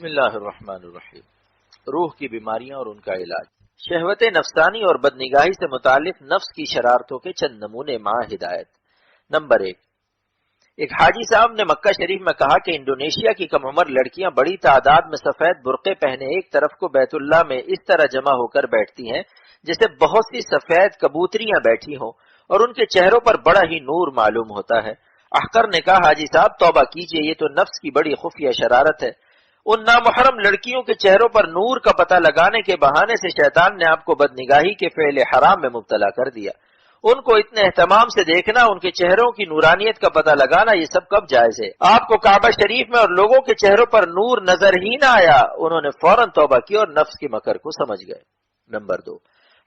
بسم اللہ الرحمن الرحیم۔ روح کی بیماریاں اور ان کا علاج۔ شہوت نفسانی اور بدنگاہی سے متعلق نفس کی شرارتوں کے چند نمونے مع ہدایت۔ نمبر 1، ایک حاجی صاحب نے مکہ شریف میں کہا کہ انڈونیشیا کی کم عمر لڑکیاں بڑی تعداد میں سفید برقعے پہنے ایک طرف کو بیت اللہ میں اس طرح جمع ہو کر بیٹھتی ہیں جیسے بہت سی سفید کبوتریاں بیٹھی ہوں اور ان کے چہروں پر بڑا ہی نور معلوم ہوتا ہے۔ احقر نے کہا حاجی صاحب توبہ کیجئے، یہ تو نفس کی بڑی خفیہ شرارت ہے۔ ان نامحرم لڑکیوں کے چہروں پر نور کا پتہ لگانے کے بہانے سے شیطان نے آپ کو بدنگاہی کے فعل حرام میں مبتلا کر دیا۔ ان کو اتنے اہتمام سے دیکھنا، ان کے چہروں کی نورانیت کا پتہ لگانا، یہ سب کب جائز ہے؟ آپ کو کعبہ شریف میں اور لوگوں کے چہروں پر نور نظر ہی نہ آیا، انہوں نے فوراً توبہ کی اور نفس کی مکر کو سمجھ گئے۔ نمبر 2،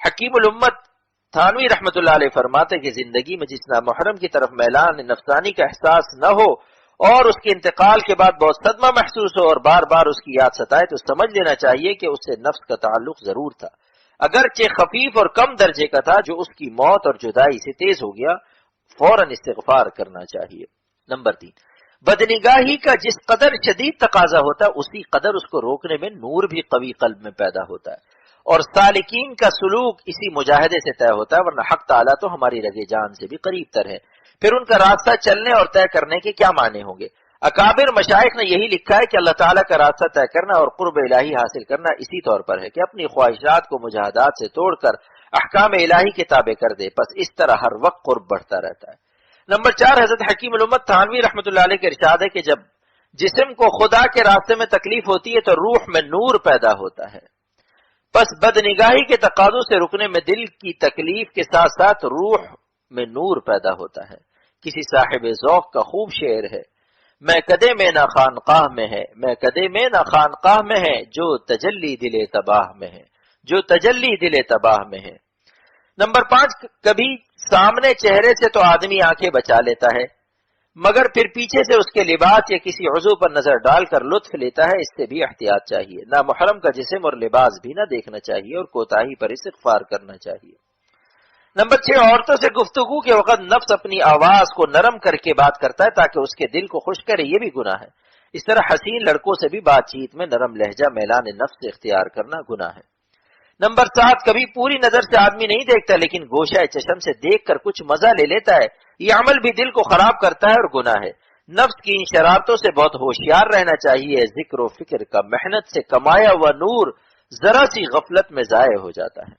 حکیم الامت تھانوی رحمۃ اللہ علیہ فرماتے کہ زندگی میں جس نامحرم کی طرف میلان نفسانی کا احساس نہ ہو اور اس کے انتقال کے بعد بہت صدمہ محسوس ہو اور بار بار اس کی یاد ستائے تو سمجھ لینا چاہیے کہ اس سے نفس کا تعلق ضرور تھا، اگرچہ خفیف اور کم درجے کا تھا، جو اس کی موت اور جدائی سے تیز ہو گیا، فوراً استغفار کرنا چاہیے۔ نمبر 3، بدنگاہی کا جس قدر شدید تقاضا ہوتا ہے اسی قدر اس کو روکنے میں نور بھی قوی قلب میں پیدا ہوتا ہے، اور سالکین کا سلوک اسی مجاہدے سے طے ہوتا ہے، ورنہ حق تعالیٰ تو ہماری رگے جان سے بھی قریب تر ہے۔ پھر ان کا راستہ چلنے اور طے کرنے کے کیا معنی ہوں گے؟ اکابر مشائخ نے یہی لکھا ہے کہ اللہ تعالیٰ کا راستہ طے کرنا اور قرب الہی حاصل کرنا اسی طور پر ہے کہ اپنی خواہشات کو مجاہدات سے توڑ کر احکام الہی کے تابع کر دے، بس اس طرح ہر وقت قرب بڑھتا رہتا ہے۔ نمبر 4، حضرت حکیم الامت تھانوی رحمۃ اللہ علیہ کے ارشاد ہے کہ جب جسم کو خدا کے راستے میں تکلیف ہوتی ہے تو روح میں نور پیدا ہوتا ہے، بس بدنگاہی کے تقاضوں سے رکنے میں دل کی تکلیف کے ساتھ ساتھ روح میں نور پیدا ہوتا ہے۔ کسی صاحب ذوق کا خوب شعر ہے، میں کدے میں نہ خانقاہ میں ہے، میں کدے میں نہ خانقاہ میں ہے، جو تجلی دل تباہ میں ہے، جو تجلی دل تباہ میں ہے۔ نمبر 5، کبھی سامنے چہرے سے تو آدمی آنکھیں بچا لیتا ہے مگر پھر پیچھے سے اس کے لباس یا کسی عضو پر نظر ڈال کر لطف لیتا ہے، اس سے بھی احتیاط چاہیے۔ نامحرم کا جسم اور لباس بھی نہ دیکھنا چاہیے اور کوتاہی پر استغفار کرنا چاہیے۔ نمبر 6، عورتوں سے گفتگو کے وقت نفس اپنی آواز کو نرم کر کے بات کرتا ہے تاکہ اس کے دل کو خوش کرے، یہ بھی گناہ ہے۔ اس طرح حسین لڑکوں سے بھی بات چیت میں نرم لہجہ میلان نفس سے اختیار کرنا گناہ ہے۔ نمبر 7، کبھی پوری نظر سے آدمی نہیں دیکھتا لیکن گوشہ چشم سے دیکھ کر کچھ مزہ لے لیتا ہے، یہ عمل بھی دل کو خراب کرتا ہے اور گناہ ہے۔ نفس کی ان شرارتوں سے بہت ہوشیار رہنا چاہیے، ذکر و فکر کا محنت سے کمایا ہوا نور ذرا سی غفلت میں ضائع ہو جاتا ہے۔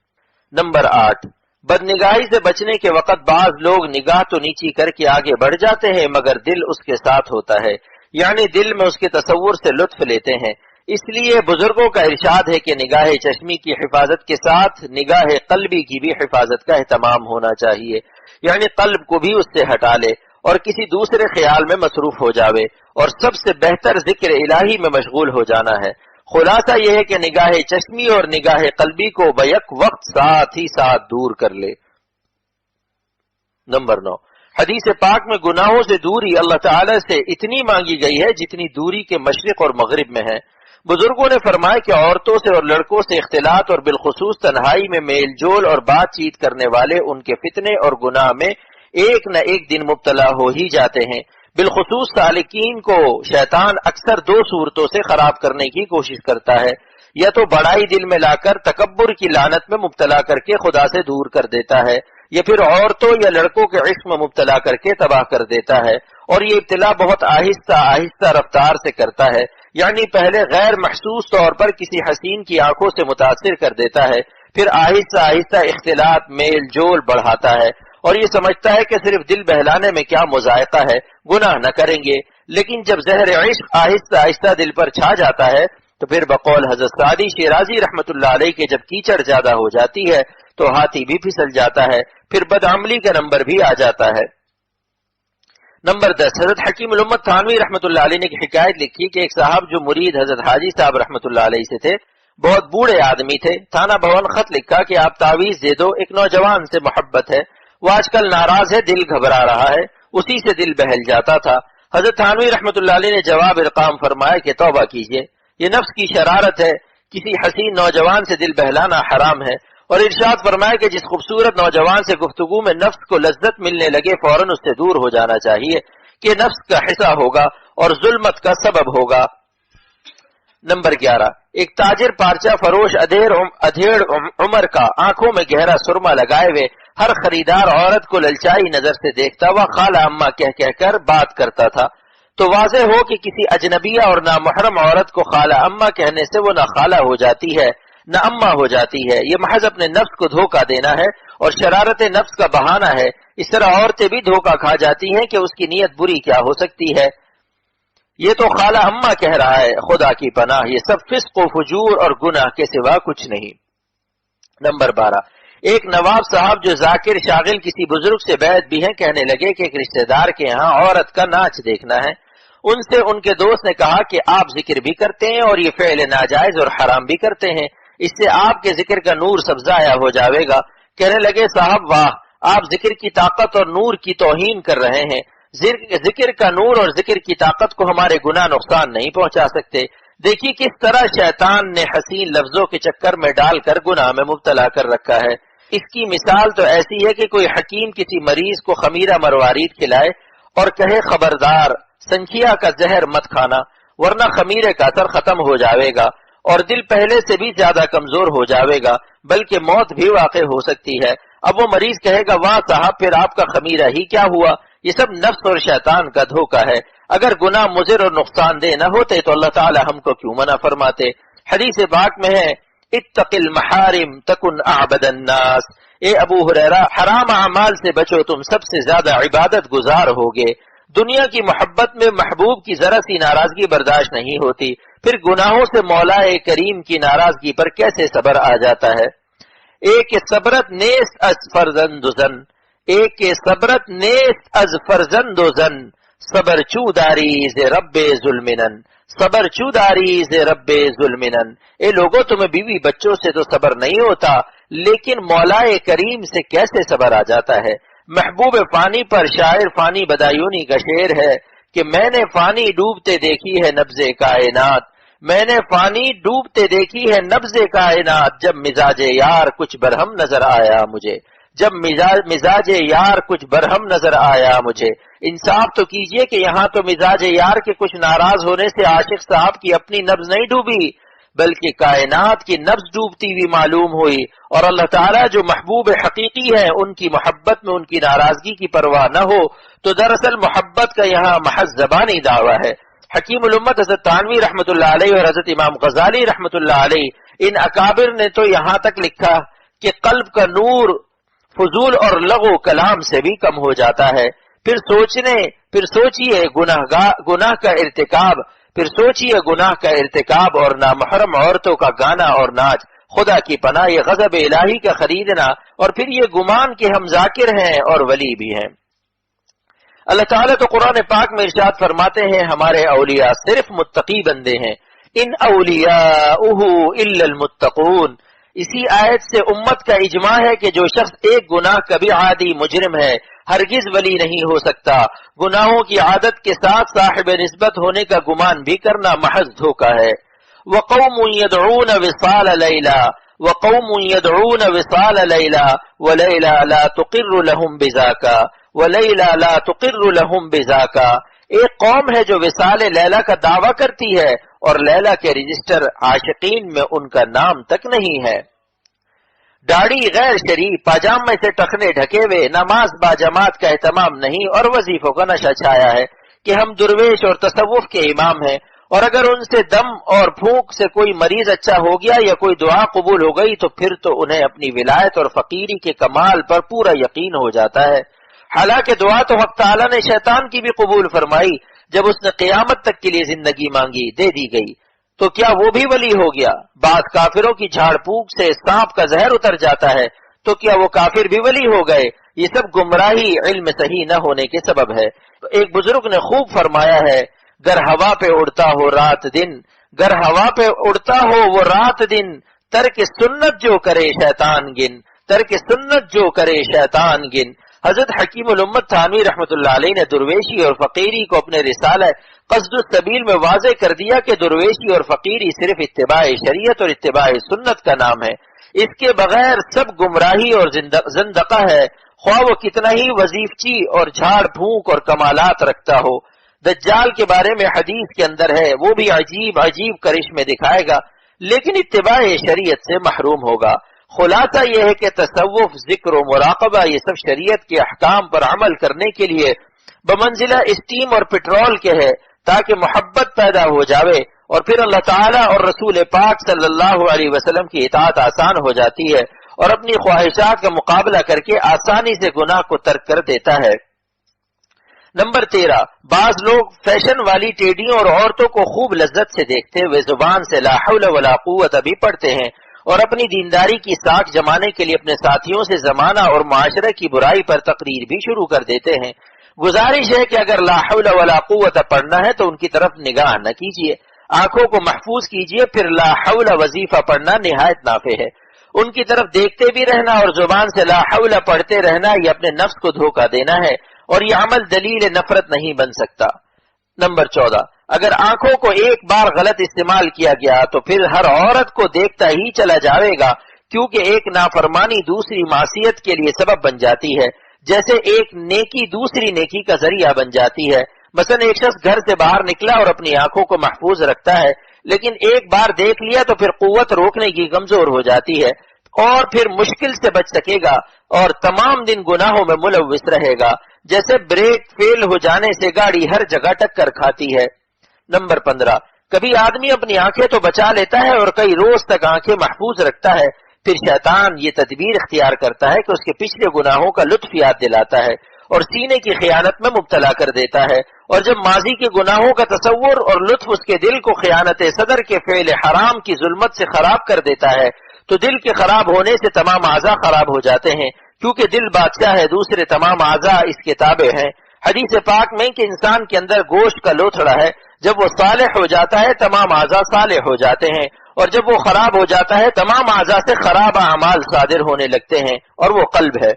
نمبر 8، بدنگاہی سے بچنے کے وقت بعض لوگ نگاہ تو نیچی کر کے آگے بڑھ جاتے ہیں مگر دل اس کے ساتھ ہوتا ہے، یعنی دل میں اس کے تصور سے لطف لیتے ہیں۔ اس لیے بزرگوں کا ارشاد ہے کہ نگاہ چشمی کی حفاظت کے ساتھ نگاہ قلبی کی بھی حفاظت کا اہتمام ہونا چاہیے، یعنی قلب کو بھی اس سے ہٹا لے اور کسی دوسرے خیال میں مصروف ہو جاوے، اور سب سے بہتر ذکر الہی میں مشغول ہو جانا ہے۔ خلاصہ یہ ہے کہ نگاہ چشمی اور نگاہ قلبی کو بیک وقت ساتھ ہی ساتھ دور کر لے۔ نمبر 9، حدیث پاک میں گناہوں سے دوری اللہ تعالی سے اتنی مانگی گئی ہے جتنی دوری کے مشرق اور مغرب میں ہے۔ بزرگوں نے فرمایا کہ عورتوں سے اور لڑکوں سے اختلاط اور بالخصوص تنہائی میں میل جول اور بات چیت کرنے والے ان کے فتنے اور گناہ میں ایک نہ ایک دن مبتلا ہو ہی جاتے ہیں۔ بالخصوص سالکین کو شیطان اکثر 2 صورتوں سے خراب کرنے کی کوشش کرتا ہے، یا تو بڑائی دل میں لا کر تکبر کی لعنت میں مبتلا کر کے خدا سے دور کر دیتا ہے، یا پھر عورتوں یا لڑکوں کے عشق میں مبتلا کر کے تباہ کر دیتا ہے، اور یہ ابتلا بہت آہستہ آہستہ رفتار سے کرتا ہے، یعنی پہلے غیر محسوس طور پر کسی حسین کی آنکھوں سے متاثر کر دیتا ہے، پھر آہستہ آہستہ اختلاط میل جول بڑھاتا ہے اور یہ سمجھتا ہے کہ صرف دل بہلانے میں کیا مذائقہ ہے، گناہ نہ کریں گے۔ لیکن جب زہر عشق آہستہ آہستہ دل پر چھا جاتا ہے تو پھر بقول حضرت سعدی شیرازی رحمۃ اللہ علیہ کے جب کیچڑ زیادہ ہو جاتی ہے تو ہاتھی بھی پھسل جاتا ہے، پھر بدعملی کا نمبر بھی آ جاتا ہے۔ نمبر 10، حضرت حکیم الامت تھانوی رحمۃ اللہ علیہ نے ایک حکایت لکھی کہ ایک صاحب جو مرید حضرت حاجی صاحب رحمۃ اللہ علیہ سے تھے، بہت بوڑھے آدمی تھے، تھانہ بھون خط لکھا کہ آپ تعویذ دے دو، ایک نوجوان سے محبت ہے، وہ آج کل ناراض ہے، دل گھبرا رہا ہے، اسی سے دل بہل جاتا تھا۔ حضرت تھانوی رحمۃ اللہ علیہ نے جواب ارقام فرمایا کہ توبہ کیجئے، یہ نفس کی شرارت ہے، کسی حسین نوجوان سے دل بہلانا حرام ہے، اور ارشاد فرمایا کہ جس خوبصورت نوجوان سے گفتگو میں نفس کو لذت ملنے لگے فوراً اس سے دور ہو جانا چاہیے کہ نفس کا حصہ ہوگا اور ظلمت کا سبب ہوگا۔ نمبر 11، ایک تاجر پارچہ فروش ادھیڑ عمر کا آنکھوں میں گہرا سرما لگائے ہوئے ہر خریدار عورت کو للچائی نظر سے دیکھتا ہوا خالہ اماں کہہ کر بات کرتا تھا، تو واضح ہو کہ کسی اجنبیہ اور نامحرم عورت کو خالہ اماں کہنے سے وہ نہ خالہ ہو جاتی ہے نہ اماں ہو جاتی ہے، یہ محض اپنے نفس کو دھوکہ دینا ہے اور شرارت نفس کا بہانہ ہے۔ اس طرح عورتیں بھی دھوکہ کھا جاتی ہیں کہ اس کی نیت بری کیا ہو سکتی ہے، یہ تو خالہ اماں کہہ رہا ہے، خدا کی پناہ یہ سب فسق و فجور اور گناہ کے سوا کچھ نہیں۔ نمبر 12، ایک نواب صاحب جو ذاکر شاغل کسی بزرگ سے بیعت بھی ہیں کہنے لگے کہ ایک رشتہ دار کے ہاں عورت کا ناچ دیکھنا ہے۔ ان سے ان کے دوست نے کہا کہ آپ ذکر بھی کرتے ہیں اور یہ فعل ناجائز اور حرام بھی کرتے ہیں، اس سے آپ کے ذکر کا نور سب ضائع ہو جاوے گا۔ کہنے لگے صاحب واہ، آپ ذکر کی طاقت اور نور کی توہین کر رہے ہیں، ذکر کا نور اور ذکر کی طاقت کو ہمارے گناہ نقصان نہیں پہنچا سکتے۔ دیکھیے کس طرح شیطان نے حسین لفظوں کے چکر میں ڈال کر گناہ میں مبتلا کر رکھا ہے۔ اس کی مثال تو ایسی ہے کہ کوئی حکیم کسی مریض کو خمیرہ مروارید کھلائے اور کہے خبردار سنکھیا کا زہر مت کھانا ورنہ خمیرے کا اثر ختم ہو جاوے گا اور دل پہلے سے بھی زیادہ کمزور ہو جاوے گا، بلکہ موت بھی واقع ہو سکتی ہے۔ اب وہ مریض کہے گا واہ صاحب پھر آپ کا خمیرہ ہی کیا ہوا، یہ سب نفس اور شیطان کا دھوکہ ہے۔ اگر گناہ مضر اور نقصان دہ نہ ہوتے تو اللہ تعالی ہم کو کیوں منع فرماتے۔ حدیث پاک میں ہے اتق المحارم تکن اعبد الناس، اے ابو ہریرہ حرام اعمال سے بچو تم سب سے زیادہ عبادت گزار ہوگے۔ دنیا کی محبت میں محبوب کی ذرا سی ناراضگی برداشت نہیں ہوتی، پھر گناہوں سے مولا کریم کی ناراضگی پر کیسے صبر آ جاتا ہے۔ ایک صبرت نیست از فرزند و زن، ایک صبرت نیست از فرزند و زن، صبر چوداری ز رب ظلمنن، صبر چوداری ز رب ظلمنن۔ اے لوگوں تمہیں بیوی بچوں سے تو صبر نہیں ہوتا، لیکن مولا کریم سے کیسے صبر آ جاتا ہے۔ محبوب فانی پر شاعر فانی بدایونی کا شعر ہے کہ میں نے فانی ڈوبتے دیکھی ہے نبض کائنات، میں نے فانی ڈوبتے دیکھی ہے نبض کائنات، جب مزاج یار کچھ برہم نظر آیا مجھے، جب مزاج یار کچھ برہم نظر آیا مجھے۔ انصاف تو کیجئے کہ یہاں تو مزاج یار کے کچھ ناراض ہونے سے عاشق صاحب کی اپنی نبض نہیں ڈوبی بلکہ کائنات کی نبض ڈوبتی ہوئی معلوم ہوئی، اور اللہ تعالیٰ جو محبوب حقیقی ہیں ان کی محبت میں ان کی ناراضگی کی پرواہ نہ ہو تو دراصل محبت کا یہاں محض زبانی دعویٰ ہے۔ حکیم الامت حضرت تھانوی رحمۃ اللہ علیہ اور حضرت امام غزالی رحمۃ اللہ علیہ ان اکابر نے تو یہاں تک لکھا کہ قلب کا نور فضول اور لغو کلام سے بھی کم ہو جاتا ہے۔ پھر سوچئے گناہ کا ارتکاب، پھر سوچئے گناہ کا ارتکاب اور نامحرم عورتوں کا گانا اور ناچ، خدا کی پناہ یہ غضب الہی کا خریدنا، اور پھر یہ گمان کہ ہم ذاکر ہیں اور ولی بھی ہیں۔ اللہ تعالیٰ تو قرآن پاک میں ارشاد فرماتے ہیں ہمارے اولیاء صرف متقی بندے ہیں، ان اولیاءہ الا المتقون۔ اسی آیت سے امت کا اجماع ہے کہ جو شخص ایک گناہ کا بھی عادی مجرم ہے ہرگز ولی نہیں ہو سکتا۔ گناہوں کی عادت کے ساتھ صاحب نسبت ہونے کا گمان بھی کرنا محض دھوکہ ہے۔ وقوم يدعون وصال لیلا، وقوم يدعون وصال لیلا ولیلا لا تقر لهم بذاک، ولیلا لا تقر لهم بذاک۔ ایک قوم ہے جو وصال لیلا کا دعویٰ کرتی ہے اور لیلا کے رجسٹر عاشقین میں ان کا نام تک نہیں ہے۔ داڑھی غیر شریف، پاجامے سے ٹخنے ڈھکے ہوئے، نماز با جماعت کا اہتمام نہیں اور وظیفوں کا نشہ چھایا ہے کہ ہم درویش اور تصوف کے امام ہیں، اور اگر ان سے دم اور پھونک سے کوئی مریض اچھا ہو گیا یا کوئی دعا قبول ہو گئی تو پھر تو انہیں اپنی ولایت اور فقیری کے کمال پر پورا یقین ہو جاتا ہے۔ حالانکہ دعا تو حق تعالیٰ نے شیطان کی بھی قبول فرمائی، جب اس نے قیامت تک کے لیے زندگی مانگی دے دی گئی، تو کیا وہ بھی ولی ہو گیا؟ بعض کافروں کی جھاڑ پھونک سے سانپ کا زہر اتر جاتا ہے، تو کیا وہ کافر بھی ولی ہو گئے؟ یہ سب گمراہی علم صحیح نہ ہونے کے سبب ہے۔ تو ایک بزرگ نے خوب فرمایا ہے گر ہوا پہ اڑتا ہو رات دن، گر ہوا پہ اڑتا ہو وہ رات دن، ترک سنت جو کرے شیطان گن، ترک سنت جو کرے شیطان گن۔ حضرت حکیم الامت تھانوی رحمۃ اللہ علیہ نے درویشی اور فقیری کو اپنے رسالہ قصد السبیل میں واضح کر دیا کہ درویشی اور فقیری صرف اتباع شریعت اور اتباع سنت کا نام ہے، اس کے بغیر سب گمراہی اور زندقہ ہے، خواہ وہ کتنا ہی وظیفچی اور جھاڑ پھونک اور کمالات رکھتا ہو۔ دجال کے بارے میں حدیث کے اندر ہے، وہ بھی عجیب عجیب کرشمے دکھائے گا، لیکن اتباع شریعت سے محروم ہوگا۔ خلاصہ یہ ہے کہ تصوف، ذکر و مراقبہ یہ سب شریعت کے احکام پر عمل کرنے کے لیے بمنزلہ اسٹیم اور پٹرول کے ہے، تاکہ محبت پیدا ہو جاوے، اور پھر اللہ تعالیٰ اور رسول پاک صلی اللہ علیہ وسلم کی اطاعت آسان ہو جاتی ہے، اور اپنی خواہشات کا مقابلہ کر کے آسانی سے گناہ کو ترک کر دیتا ہے۔ نمبر 13، بعض لوگ فیشن والی ٹیڈیوں اور عورتوں کو خوب لذت سے دیکھتے ہوئے زبان سے لا حول ولا قوت بھی پڑھتے ہیں، اور اپنی دینداری کی ساکھ جمانے کے لیے اپنے ساتھیوں سے زمانہ اور معاشرے کی برائی پر تقریر بھی شروع کر دیتے ہیں۔ گزارش ہے کہ اگر لا حول ولا قوت پڑھنا ہے تو ان کی طرف نگاہ نہ کیجیے، آنکھوں کو محفوظ کیجیے، پھر لا حول وظیفہ پڑھنا نہایت نافع ہے۔ ان کی طرف دیکھتے بھی رہنا اور زبان سے لا حول پڑھتے رہنا یہ اپنے نفس کو دھوکہ دینا ہے، اور یہ عمل دلیل نفرت نہیں بن سکتا۔ نمبر 14، اگر آنکھوں کو ایک بار غلط استعمال کیا گیا تو پھر ہر عورت کو دیکھتا ہی چلا جائے گا، کیونکہ ایک نافرمانی دوسری معصیت کے لیے سبب بن جاتی ہے، جیسے ایک نیکی دوسری نیکی کا ذریعہ بن جاتی ہے۔ مثلا ایک شخص گھر سے باہر نکلا اور اپنی آنکھوں کو محفوظ رکھتا ہے، لیکن ایک بار دیکھ لیا تو پھر قوت روکنے کی کمزور ہو جاتی ہے، اور پھر مشکل سے بچ سکے گا اور تمام دن گناہوں میں ملوث رہے گا، جیسے بریک فیل ہو جانے سے گاڑی ہر جگہ ٹکر کھاتی ہے۔ نمبر 15، کبھی آدمی اپنی آنکھیں تو بچا لیتا ہے اور کئی روز تک آنکھیں محفوظ رکھتا ہے، پھر شیطان یہ تدبیر اختیار کرتا ہے کہ اس کے پچھلے گناہوں کا لطف یاد دلاتا ہے اور سینے کی خیانت میں مبتلا کر دیتا ہے، اور جب ماضی کے گناہوں کا تصور اور لطف اس کے دل کو خیانت صدر کے فعل حرام کی ظلمت سے خراب کر دیتا ہے، تو دل کے خراب ہونے سے تمام اعضاء خراب ہو جاتے ہیں، کیونکہ دل بادشاہ ہے، دوسرے تمام اعضاء اس کے تابع ہیں۔ حدیث پاک میں کہ انسان کے اندر گوشت کا لوتھڑا ہے، جب وہ صالح ہو جاتا ہے تمام اعضاء صالح ہو جاتے ہیں، اور جب وہ خراب ہو جاتا ہے تمام اعضاء سے خراب اعمال صادر ہونے لگتے ہیں، اور وہ قلب ہے۔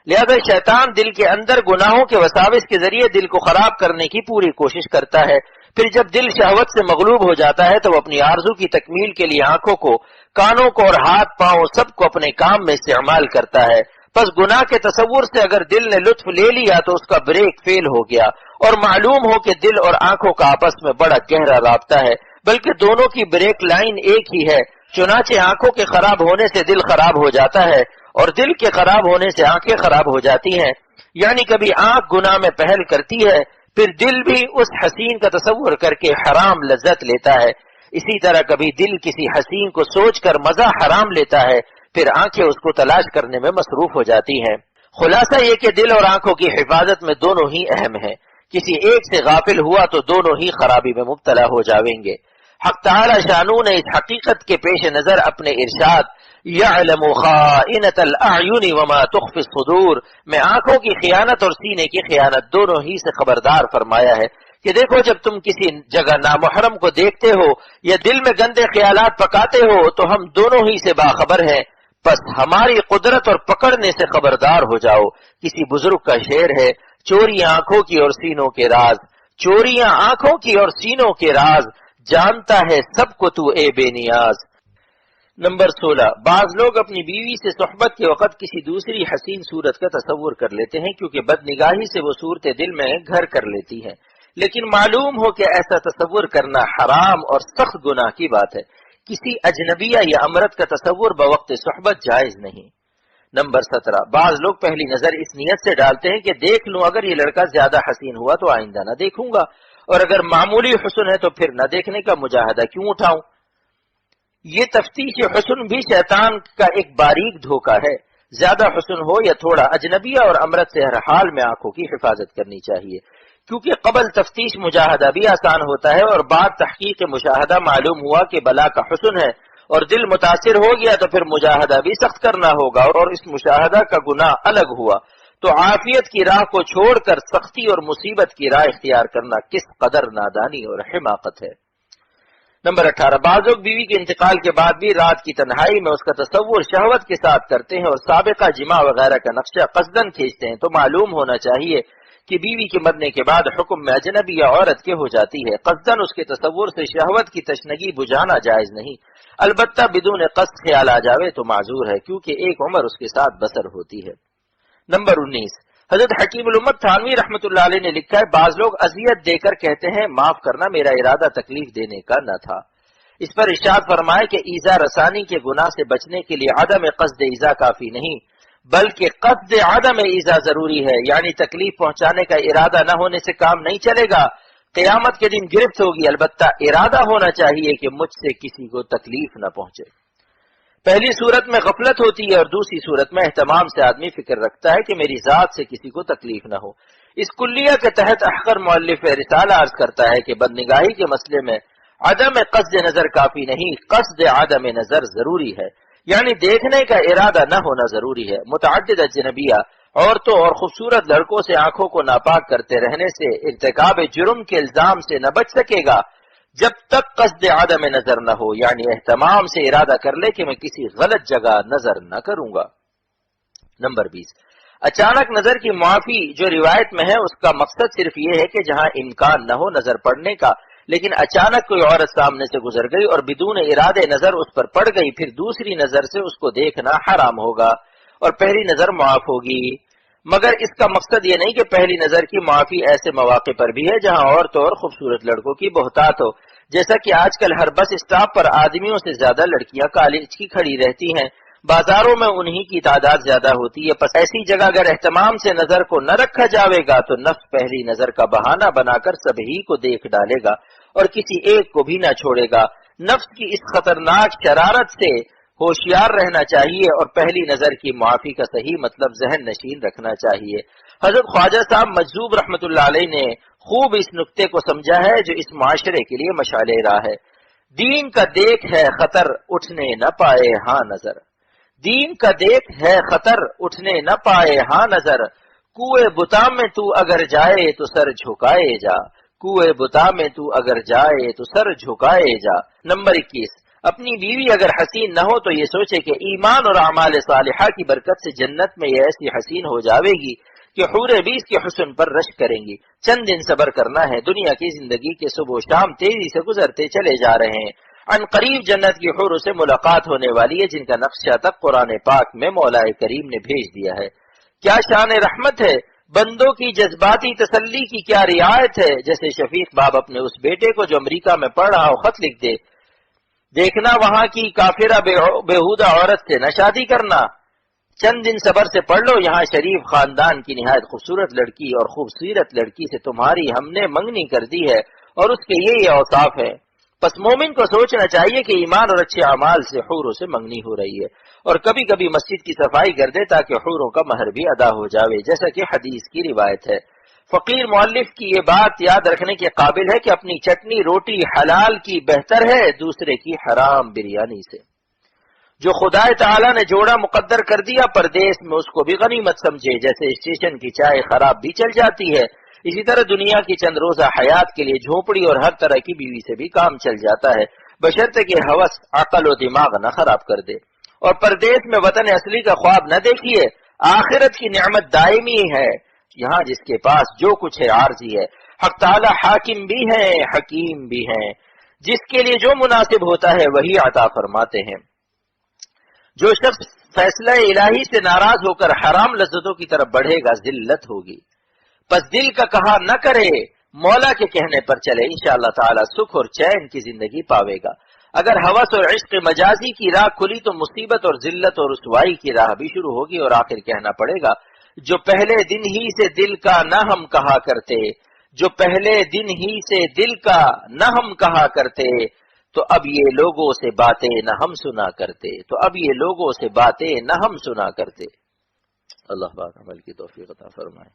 لہذا شیطان دل کے اندر گناہوں کے وساوس کے ذریعے دل کو خراب کرنے کی پوری کوشش کرتا ہے، پھر جب دل شہوت سے مغلوب ہو جاتا ہے تو وہ اپنی آرزو کی تکمیل کے لیے آنکھوں کو، کانوں کو اور ہاتھ پاؤں سب کو اپنے کام میں استعمال کرتا ہے۔ پس گناہ کے تصور سے اگر دل نے لطف لے لیا تو اس کا بریک فیل ہو گیا، اور معلوم ہو کہ دل اور آنکھوں کا آپس میں بڑا گہرا رابطہ ہے، بلکہ دونوں کی بریک لائن ایک ہی ہے۔ چنانچہ آنکھوں کے خراب ہونے سے دل خراب ہو جاتا ہے، اور دل کے خراب ہونے سے آنکھیں خراب ہو جاتی ہیں، یعنی کبھی آنکھ گناہ میں پہل کرتی ہے، پھر دل بھی اس حسین کا تصور کر کے حرام لذت لیتا ہے، اسی طرح کبھی دل کسی حسین کو سوچ کر مزہ حرام لیتا ہے، پھر آنکھیں اس کو تلاش کرنے میں مصروف ہو جاتی ہیں۔ خلاصہ یہ کہ دل اور آنکھوں کی حفاظت میں دونوں ہی اہم ہیں، کسی ایک سے غافل ہوا تو دونوں ہی خرابی میں مبتلا ہو جاویں گے۔ حق تعالی شانو نے اس حقیقت کے پیش نظر اپنے ارشاد یعلم خائنۃ الاعین وما تخفی الصدور میں آنکھوں کی خیانت اور سینے کی خیانت دونوں ہی سے خبردار فرمایا ہے کہ دیکھو جب تم کسی جگہ نامحرم کو دیکھتے ہو یا دل میں گندے خیالات پکاتے ہو تو ہم دونوں ہی سے باخبر ہیں، بس ہماری قدرت اور پکڑنے سے خبردار ہو جاؤ۔ کسی بزرگ کا شعر ہے، چوریاں آنکھوں کی اور سینوں کے راز، چوریاں آنکھوں کی اور سینوں کے راز، جانتا ہے سب کو تو اے بے نیاز۔ نمبر 16، بعض لوگ اپنی بیوی سے صحبت کے وقت کسی دوسری حسین صورت کا تصور کر لیتے ہیں، کیونکہ بد نگاہی سے وہ صورت دل میں گھر کر لیتی ہے، لیکن معلوم ہو کہ ایسا تصور کرنا حرام اور سخت گناہ کی بات ہے۔ کسی اجنبیہ یا امرت کا تصور بوقت صحبت جائز نہیں۔ نمبر 17، بعض لوگ پہلی نظر اس نیت سے ڈالتے ہیں کہ دیکھ لوں، اگر یہ لڑکا زیادہ حسین ہوا تو آئندہ نہ دیکھوں گا، اور اگر معمولی حسن ہے تو پھر نہ دیکھنے کا مجاہدہ کیوں اٹھاؤں۔ یہ تفتیش حسن بھی شیطان کا ایک باریک دھوکہ ہے۔ زیادہ حسن ہو یا تھوڑا، اجنبیہ اور امرت سے ہر حال میں آنکھوں کی حفاظت کرنی چاہیے، کیونکہ قبل تفتیش مجاہدہ بھی آسان ہوتا ہے، اور بعد تحقیق مشاہدہ معلوم ہوا کہ بلا کا حسن ہے اور دل متاثر ہو گیا تو پھر مجاہدہ بھی سخت کرنا ہوگا، اور اس مشاہدہ کا گناہ الگ ہوا، تو عافیت کی راہ کو چھوڑ کر سختی اور مصیبت کی راہ اختیار کرنا کس قدر نادانی اور حماقت ہے۔ نمبر 18، بعض لوگ بیوی کے انتقال کے بعد بھی رات کی تنہائی میں اس کا تصور شہوت کے ساتھ کرتے ہیں اور سابقہ جماع وغیرہ کا نقشہ قصدن کھینچتے ہیں، تو معلوم ہونا چاہیے کہ بیوی کے مرنے کے بعد حکم میں اجنبی یا عورت کے ہو جاتی ہے۔ قصدن اس کے تصور سے شہوت کی تشنگی بجھانا جائز نہیں، البتہ بدون قصد خیال آ جاوے تو معذور ہے، کیونکہ ایک عمر اس کے ساتھ بسر ہوتی ہے۔ نمبر 19، حضرت حکیم الامت تھانوی رحمۃ اللہ علیہ نے لکھا ہے، بعض لوگ اذیت دے کر کہتے ہیں معاف کرنا میرا ارادہ تکلیف دینے کا نہ تھا۔ اس پر ارشاد فرمائے کہ ایذا رسانی کے گناہ سے بچنے کے لیے عدم قصد ایذا کافی نہیں بلکہ قصد عدم ایذا ضروری ہے، یعنی تکلیف پہنچانے کا ارادہ نہ ہونے سے کام نہیں چلے گا، قیامت کے دن گرفت ہوگی، البتہ ارادہ ہونا چاہیے کہ مجھ سے کسی کو تکلیف نہ پہنچے۔ پہلی صورت میں غفلت ہوتی ہے اور دوسری صورت میں اہتمام سے آدمی فکر رکھتا ہے کہ میری ذات سے کسی کو تکلیف نہ ہو۔ اس کلیہ کے تحت احقر مؤلف رسالہ عرض کرتا ہے کہ بدنگاہی کے مسئلے میں عدم قصد نظر کافی نہیں، قصد عدم نظر ضروری ہے، یعنی دیکھنے کا ارادہ نہ ہونا ضروری ہے۔ متعدد اجنبیہ عورتوں اور خوبصورت لڑکوں سے آنکھوں کو ناپاک کرتے رہنے سے ارتکاب جرم کے الزام سے نہ بچ سکے گا جب تک قصد عدم نظر نہ ہو، یعنی اہتمام سے ارادہ کر لے کہ میں کسی غلط جگہ نظر نہ کروں گا۔ نمبر 20، اچانک نظر کی معافی جو روایت میں ہے اس کا مقصد صرف یہ ہے کہ جہاں امکان نہ ہو نظر پڑنے کا، لیکن اچانک کوئی عورت سامنے سے گزر گئی اور بدون ارادے نظر اس پر پڑ گئی، پھر دوسری نظر سے اس کو دیکھنا حرام ہوگا اور پہلی نظر معاف ہوگی۔ مگر اس کا مقصد یہ نہیں کہ پہلی نظر کی معافی ایسے مواقع پر بھی ہے جہاں عورتوں اور خوبصورت لڑکوں کی بہتات ہو، جیسا کہ آج کل ہر بس اسٹاپ پر آدمیوں سے زیادہ لڑکیاں کالج کی کھڑی رہتی ہیں، بازاروں میں انہی کی تعداد زیادہ ہوتی ہے، پس ایسی جگہ اگر اہتمام سے نظر کو نہ رکھا جاوے گا تو نفس پہلی نظر کا بہانہ بنا کر سبھی کو دیکھ ڈالے گا اور کسی ایک کو بھی نہ چھوڑے گا۔ نفس کی اس خطرناک شرارت سے ہوشیار رہنا چاہیے اور پہلی نظر کی معافی کا صحیح مطلب ذہن نشین رکھنا چاہیے۔ حضرت خواجہ صاحب مجذوب رحمۃ اللہ علیہ نے خوب اس نقطے کو سمجھا ہے جو اس معاشرے کے لیے مشعل راہ ہے۔ دین کا دیکھ ہے خطر اٹھنے نہ پائے ہاں نظر، دین کا دیکھ ہے خطر اٹھنے نہ پائے ہاں نظر، کوئے بتا میں تو اگر جائے تو سر جھکائے جا، کوئے بتا میں تو اگر جائے تو سر جھکائے جا۔ نمبر 21، اپنی بیوی اگر حسین نہ ہو تو یہ سوچے کہ ایمان اور اعمال صالحہ کی برکت سے جنت میں یہ ایسی حسین ہو جاوے گی کہ حور بیس کے حسن پر رشک کریں گی۔ چند دن صبر کرنا ہے، دنیا کی زندگی کے صبح و شام تیزی سے گزرتے چلے جا رہے ہیں، ان قریب جنت کی حور سے ملاقات ہونے والی ہے جن کا نقشہ تک قرآن پاک میں مولا کریم نے بھیج دیا ہے۔ کیا شان رحمت ہے، بندوں کی جذباتی تسلی کی کیا رعایت ہے، جیسے شفیق باپ اپنے اس بیٹے کو جو امریکہ میں پڑھ رہا ہو خط لکھ دے، دیکھنا وہاں کی کافرہ بےہودہ عورت سے نہ شادی کرنا، چند دن صبر سے پڑھ لو، یہاں شریف خاندان کی نہایت خوبصورت لڑکی اور خوبصورت لڑکی سے تمہاری ہم نے منگنی کر دی ہے اور اس کے یہ اوصاف ہے۔ پس مومن کو سوچنا چاہیے کہ ایمان اور اچھے اعمال سے حوروں سے منگنی ہو رہی ہے، اور کبھی کبھی مسجد کی صفائی کر دے تاکہ حوروں کا مہر بھی ادا ہو جاوے، جیسا کہ حدیث کی روایت ہے۔ فقیر مؤلف کی یہ بات یاد رکھنے کے قابل ہے کہ اپنی چٹنی روٹی حلال کی بہتر ہے دوسرے کی حرام بریانی سے۔ جو خدا تعالیٰ نے جوڑا مقدر کر دیا پردیس میں اس کو بھی غنیمت سمجھے، جیسے اسٹیشن کی چائے خراب بھی چل جاتی ہے، اسی طرح دنیا کی چند روزہ حیات کے لیے جھونپڑی اور ہر طرح کی بیوی سے بھی کام چل جاتا ہے، بشرطے کہ ہوس عقل و دماغ نہ خراب کر دے۔ اور پردیس میں وطن اصلی کا خواب نہ دیکھیے، آخرت کی نعمت دائمی ہے، یہاں جس کے پاس جو کچھ ہے عارضی ہے۔ حق تعالی حاکم بھی ہیں حکیم بھی ہیں، جس کے لیے جو مناسب ہوتا ہے وہی عطا فرماتے ہیں۔ جو شخص فیصلہ الہی سے ناراض ہو کر حرام لذتوں کی طرف بڑھے گا ذلت ہوگی، پس دل کا کہا نہ کرے، مولا کے کہنے پر چلے، انشاءاللہ تعالی سکھ اور چین کی زندگی پاوے گا۔ اگر ہوس اور عشق مجازی کی راہ کھلی تو مصیبت اور ذلت اور رسوائی کی راہ بھی شروع ہوگی، اور آخر کہنا پڑے گا جو پہلے دن ہی سے دل کا نہ ہم کہا کرتے، جو پہلے دن ہی سے دل کا نہ ہم کہا کرتے، تو اب یہ لوگوں سے باتیں نہ ہم سنا کرتے، تو اب یہ لوگوں سے باتیں نہ ہم سنا کرتے۔ اللہ پاک عمل کی توفیق عطا فرمائے۔